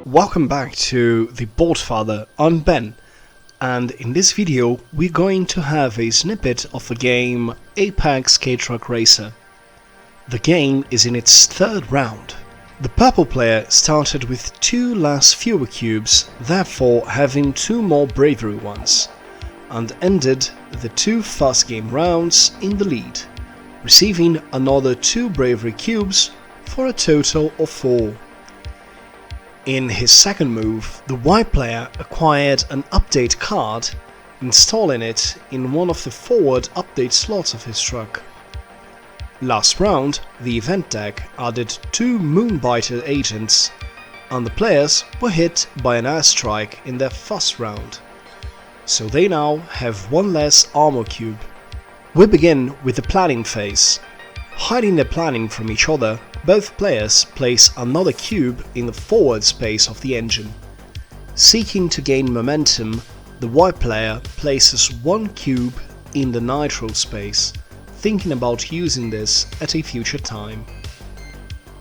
Welcome back to the Board Father. I'm Ben, and in this video we're going to have a snippet of the game Apex K-Truck Racer. The game is in its third round. The purple player started with 2 less fewer cubes, therefore having 2 more bravery ones, and ended the 2 first game rounds in the lead, receiving another 2 bravery cubes for a total of 4. In his second move, the white player acquired an update card, installing it in one of the forward update slots of his truck. Last round, the event deck added 2 Moonbiter agents, and the players were hit by an airstrike in their first round, so they now have 1 less armor cube. We begin with the planning phase. Hiding their planning from each other, both players place another cube in the forward space of the engine. Seeking to gain momentum, the white player places 1 cube in the nitro space, thinking about using this at a future time.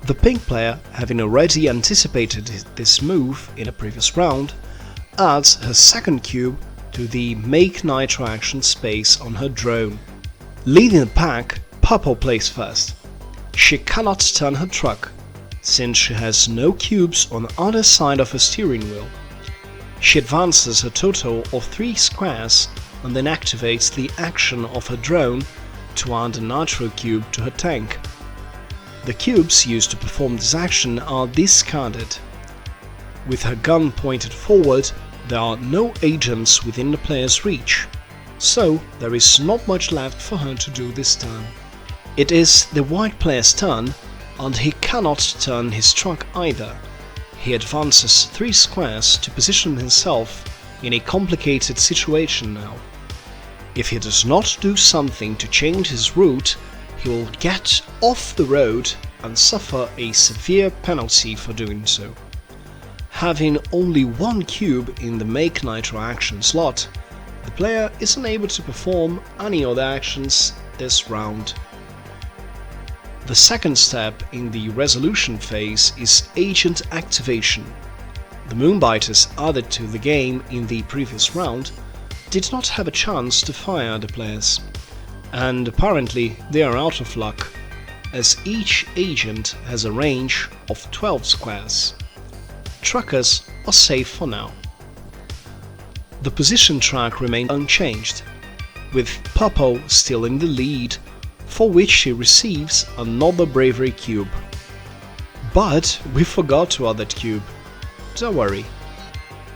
The pink player, having already anticipated this move in a previous round, adds her second cube to the Make Nitro action space on her drone. Leading the pack, purple plays first. She cannot turn her truck, since she has no cubes on the other side of her steering wheel. She advances a total of 3 squares and then activates the action of her drone to add a nitro cube to her tank. The cubes used to perform this action are discarded. With her gun pointed forward, there are no agents within the player's reach, so there is not much left for her to do this turn. It is the white player's turn, and he cannot turn his truck either. He advances 3 squares to position himself in a complicated situation now. If he does not do something to change his route, he will get off the road and suffer a severe penalty for doing so. Having only 1 cube in the Make Nitro action slot, the player is unable to perform any other actions this round. The second step in the resolution phase is agent activation. The Moonbiters added to the game in the previous round did not have a chance to fire the players, and apparently they are out of luck, as each agent has a range of 12 squares. Truckers are safe for now. The position track remained unchanged, with purple still in the lead, for which she receives another bravery cube. But we forgot to add that cube. Don't worry,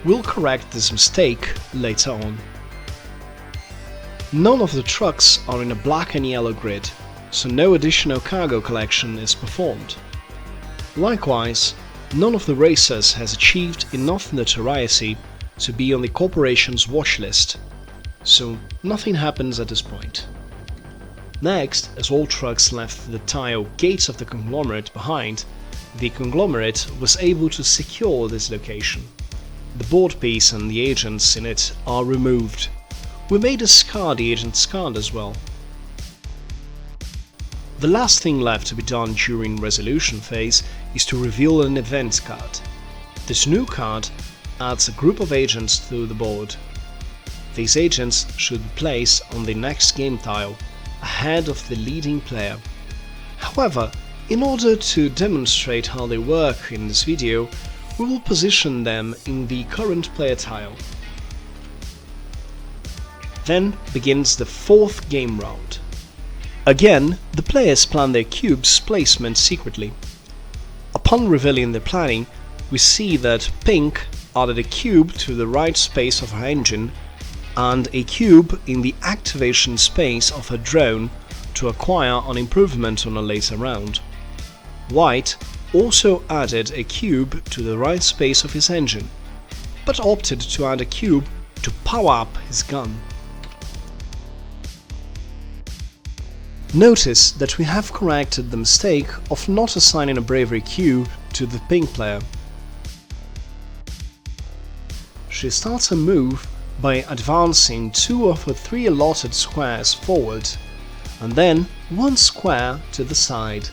we'll correct this mistake later on. None of the trucks are in a black and yellow grid, so no additional cargo collection is performed. Likewise, none of the racers has achieved enough notoriety to be on the corporation's watch list, so nothing happens at this point. Next, as all trucks left the tile gates of the conglomerate behind, the conglomerate was able to secure this location. The board piece and the agents in it are removed. We may discard the agent's card as well. The last thing left to be done during resolution phase is to reveal an event card. This new card adds a group of agents to the board. These agents should be placed on the next game tile, ahead of the leading player. However, in order to demonstrate how they work in this video, we will position them in the current player tile. Then begins the 4th game round. Again, the players plan their cubes' placement secretly. Upon revealing their planning, we see that Pink added a cube to the right space of her engine and a cube in the activation space of her drone to acquire an improvement on a later round. White also added a cube to the right space of his engine, but opted to add a cube to power up his gun. Notice that we have corrected the mistake of not assigning a bravery cube to the pink player. She starts her move by advancing 2 of her 3 allotted squares forward, and then 1 square to the side.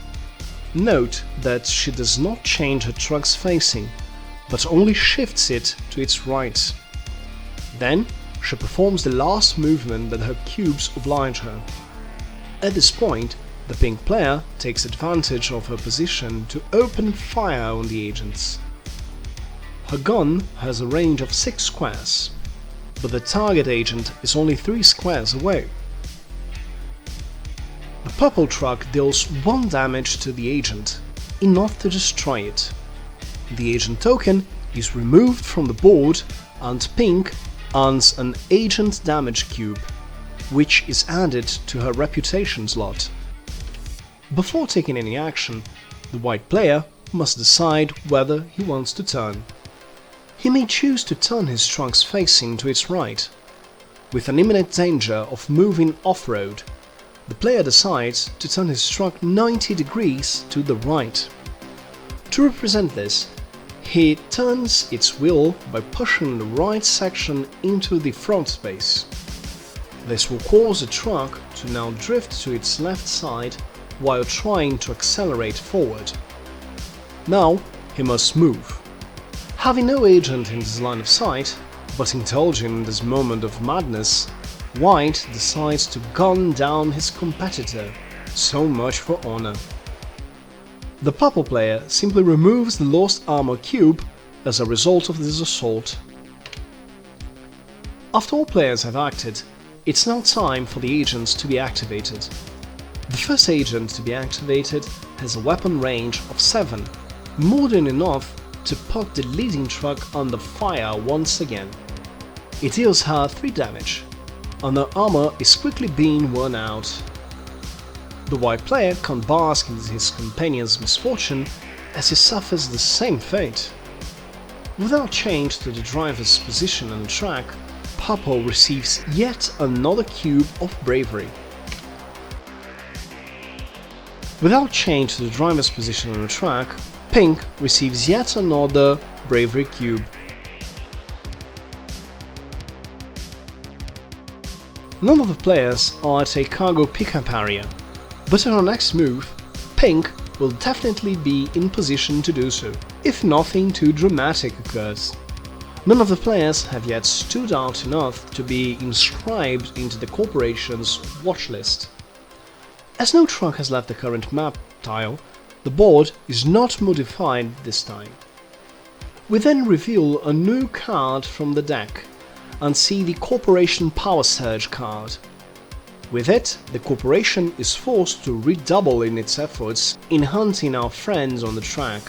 Note that she does not change her truck's facing, but only shifts it to its right. Then she performs the last movement that her cubes oblige her. At this point, the pink player takes advantage of her position to open fire on the agents. Her gun has a range of 6 squares, but the target agent is only 3 squares away. The purple truck deals 1 damage to the agent, enough to destroy it. The agent token is removed from the board and pink earns an agent damage cube, which is added to her reputation slot. Before taking any action, the white player must decide whether he wants to turn. He may choose to turn his trucks facing to its right. With an imminent danger of moving off-road, the player decides to turn his truck 90 degrees to the right. To represent this, he turns its wheel by pushing the right section into the front space. This will cause the truck to now drift to its left side while trying to accelerate forward. Now he must move. Having no agent in his line of sight, but indulging in this moment of madness, White decides to gun down his competitor. So much for honor. The purple player simply removes the lost armor cube as a result of this assault. After all players have acted, it's now time for the agents to be activated. The first agent to be activated has a weapon range of 7, more than enough to put the leading truck under fire once again. It deals her 3 damage, and her armor is quickly being worn out. The white player can't bask in his companion's misfortune as he suffers the same fate. Without change to the driver's position on the track, purple receives yet another cube of bravery. Without change to the driver's position on the track, pink receives yet another bravery cube. None of the players are at a cargo pickup area, but in our next move, pink will definitely be in position to do so, if nothing too dramatic occurs. None of the players have yet stood out enough to be inscribed into the corporation's watch list. As no truck has left the current map tile, the board is not modified this time. We then reveal a new card from the deck and see the Corporation Power Surge card. With it, the corporation is forced to redouble in its efforts in hunting our friends on the track.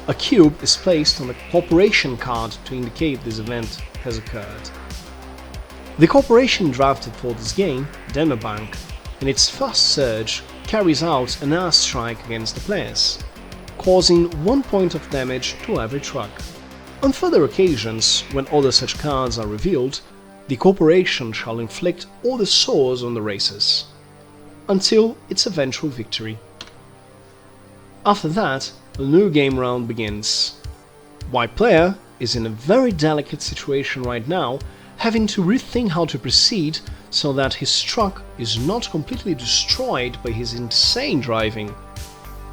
A cube is placed on the corporation card to indicate this event has occurred. The corporation drafted for this game, Bank, in its first surge carries out an airstrike against the players, causing 1 point of damage to every truck. On further occasions, when other such cards are revealed, the corporation shall inflict all the sores on the racers, until its eventual victory. After that, a new game round begins. White player is in a very delicate situation right now, having to rethink how to proceed so that his truck is not completely destroyed by his insane driving.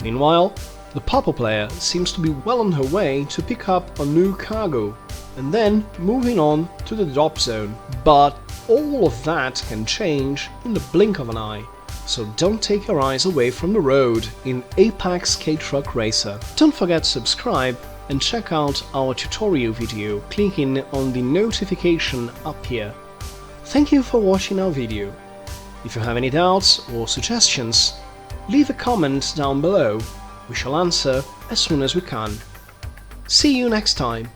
Meanwhile, the purple player seems to be well on her way to pick up a new cargo, and then moving on to the drop zone. But all of that can change in the blink of an eye, so don't take your eyes away from the road in Apex K-Truck Racer. Don't forget to subscribe and check out our tutorial video clicking on the notification up here. Thank you for watching our video. If you have any doubts or suggestions, leave a comment down below. We shall answer as soon as we can. See you next time.